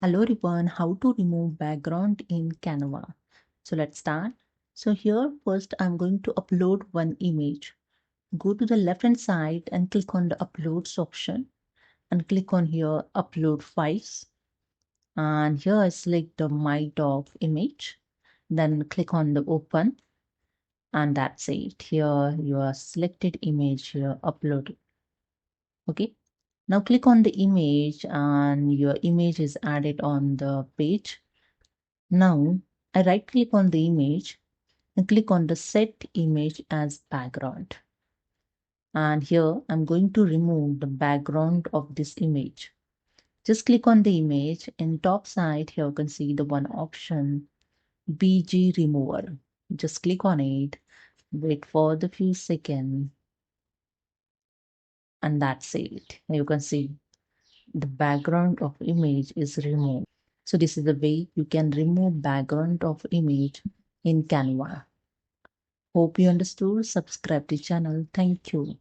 Hello everyone, how to remove background in Canva. So let's start. So here first I'm going to upload one image. Go to the left hand side and click on the uploads option and click on here upload files. And here I select the my dog image. Then click on the open and that's it. Here your selected image here uploaded. Okay. Now click on the image and your image is added on the page. Now, I right click on the image and click on the set image as background. And here I'm going to remove the background of this image. Just click on the image and top side here you can see the one option BG remover. Just click on it, wait for the few seconds and that's it. You can see the background of image is removed. So this is the way you can remove background of image in Canva. Hope you understood. Subscribe to channel. Thank you.